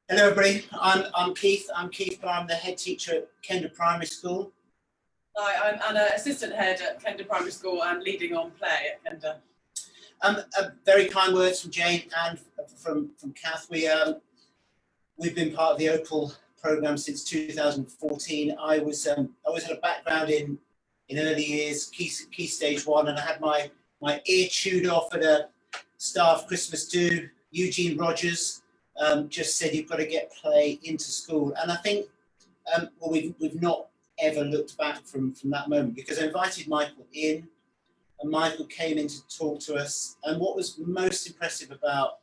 Hello everybody, I'm Keith. I'm Keith Barr. I'm the head teacher at Kender Primary School. Hi, I'm Anna, assistant head at Kender Primary School and leading on play at Kender. Very kind words from Jane and from Kath. We've been part of the OPAL programme since 2014. I always had a background in early years, key stage 1, and I had my ear chewed off at a staff Christmas do. Eugene Rogers just said you've got to get play into school, and I think we've not ever looked back from that moment, because I invited Michael in, and Michael came in to talk to us. And what was most impressive about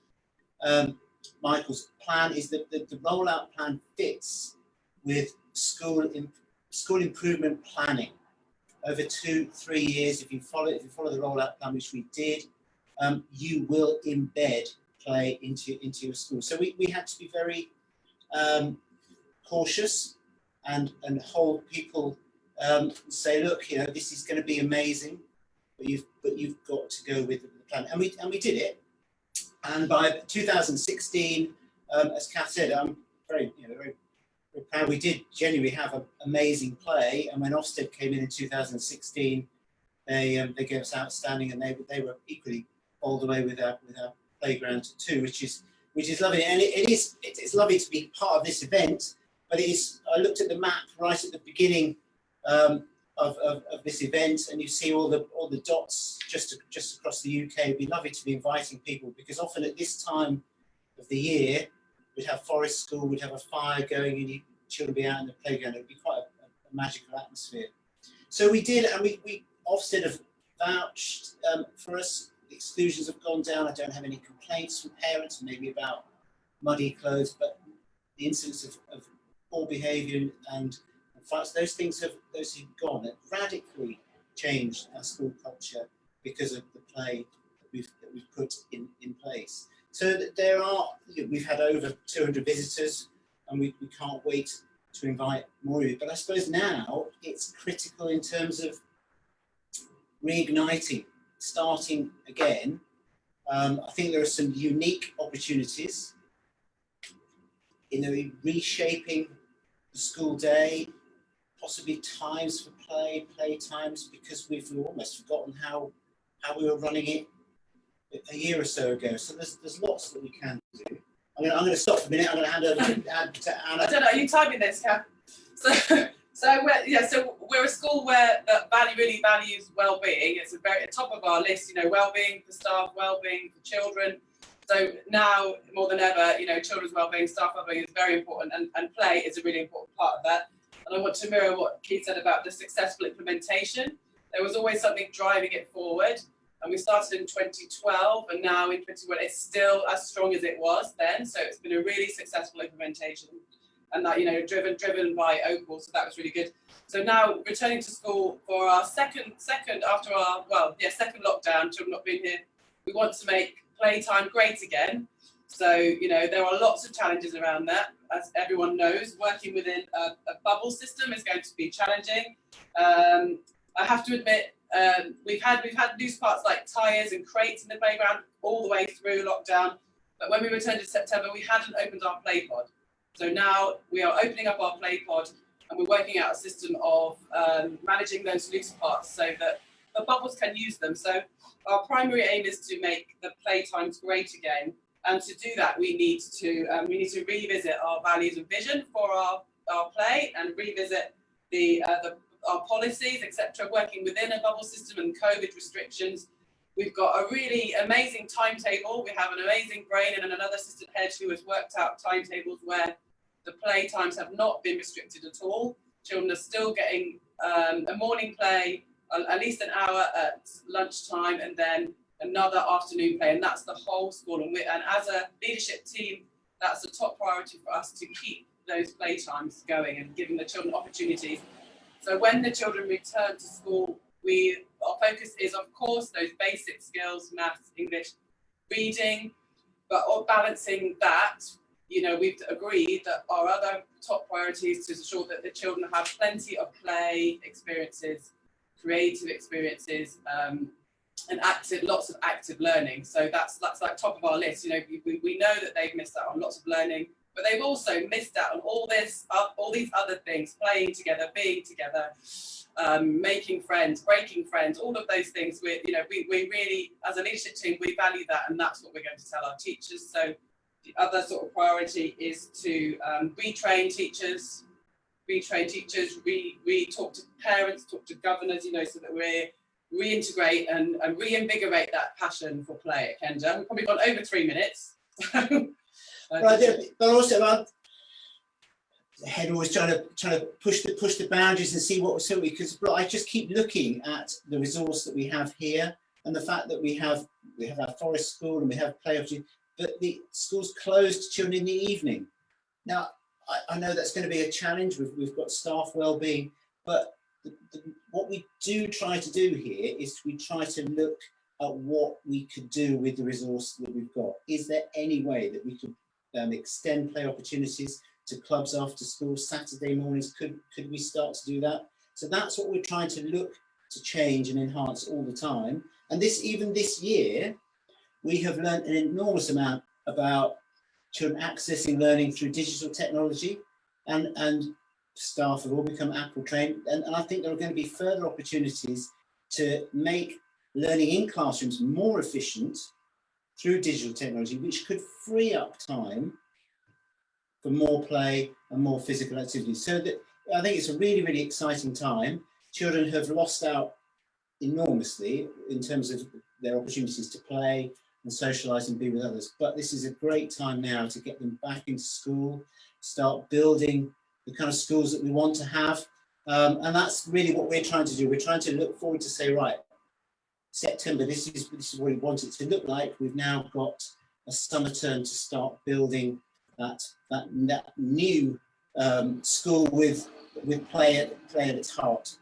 Michael's plan is that the rollout plan fits with school improvement planning over 2-3 years. If you follow the rollout plan, which we did, you will embed play into your school. So we had to be very cautious and hold people, say, look, you know, this is going to be amazing, but you've got to go with the plan, and we did it. And by 2016, as Kath said, I'm very proud. We did genuinely have an amazing play, and when Ofsted came in 2016, they gave us outstanding, and they were equally all the way with our playground too, which is lovely. And it's lovely to be part of this event. But I looked at the map right at the beginning of this event, and you see all the dots just across the UK. It'd be lovely to be inviting people, because often at this time of the year, we'd have Forest School, we'd have a fire going, and children would be out in the playground. It'd be quite a magical atmosphere. So we did, and we Ofsted have vouched for us. The exclusions have gone down. I don't have any complaints from parents, maybe about muddy clothes, but the incidence of poor behaviour and fights, those things have gone. It radically changed our school culture because of the play that we've put in place. So that we've had over 200 visitors, and we can't wait to invite more of you. But I suppose now it's critical in terms of reigniting, starting again. I think there are some unique opportunities in reshaping the school day, possibly times for play times, because we've almost forgotten how we were running it a year or so ago. So there's lots that we can do. I'm going to stop for a minute. I'm going to hand over to Anna. I don't know. Are you timing this, Kath? So we're a school where that really values well-being. It's very top of our list. You know, well-being for staff, well-being for children. So now more than ever, you know, children's well-being, staff well-being is very important, and play is a really important part of that. And I want to mirror what Keith said about the successful implementation. There was always something driving it forward, and we started in 2012, and now in 2021 it's still as strong as it was then. So it's been a really successful implementation, and that, you know, driven by OPAL. So that was really good. So now returning to school for our second after our second lockdown, children not being here, we want to make playtime great again. So, you know, there are lots of challenges around that. As everyone knows, working within a bubble system is going to be challenging. I have to admit, we've had loose parts like tyres and crates in the playground all the way through lockdown. But when we returned in September, we hadn't opened our play pod. So now we are opening up our play pod, and we're working out a system of managing those loose parts so that the bubbles can use them. So our primary aim is to make the playtimes great again, and to do that we need to revisit our values and vision for our play, and revisit our policies, etc. Working within a bubble system and COVID restrictions, we've got a really amazing timetable. We have an amazing brain and another assistant head who has worked out timetables where the play times have not been restricted at all. Children are still getting a morning play, at least an hour at lunchtime, and then another afternoon play, and that's the whole school. And as a leadership team, that's a top priority for us, to keep those play times going and giving the children opportunities. So when the children return to school, our focus is, of course, those basic skills, maths, English, reading, but balancing that, you know, we've agreed that our other top priority is to ensure that the children have plenty of play experiences, creative experiences, lots of active learning. So that's like top of our list. You know, we know that they've missed out on lots of learning, but they've also missed out on all these other things: playing together, being together, making friends, breaking friends, all of those things. We really, as a leadership team, we value that, and that's what we're going to tell our teachers. So the other sort of priority is to retrain teachers. We talk to parents, talk to governors, you know, so that we reintegrate and reinvigorate that passion for play at Kender. We've probably gone over 3 minutes. But also, the head always trying to push the boundaries and see what we because I just keep looking at the resource that we have here and the fact that we have our forest school and we have play opportunities, but the school's closed to children in the evening. Now, I know that's going to be a challenge. We've got staff well-being, but what we do try to do here is we try to look at what we could do with the resource that we've got. Is there any way that we could extend play opportunities to clubs after school, Saturday mornings? Could we start to do that? So that's what we're trying to look to change and enhance all the time. And even this year, we have learned an enormous amount about children accessing learning through digital technology, and staff have all become Apple trained. And I think there are going to be further opportunities to make learning in classrooms more efficient through digital technology, which could free up time for more play and more physical activity. So that I think it's a really, really exciting time. Children have lost out enormously in terms of their opportunities to play and socialise and be with others. But this is a great time now to get them back into school, start building the kind of schools that we want to have. And that's really what we're trying to do. We're trying to look forward to say, right, September, this is what we want it to look like. We've now got a summer term to start building that new school with play at its heart.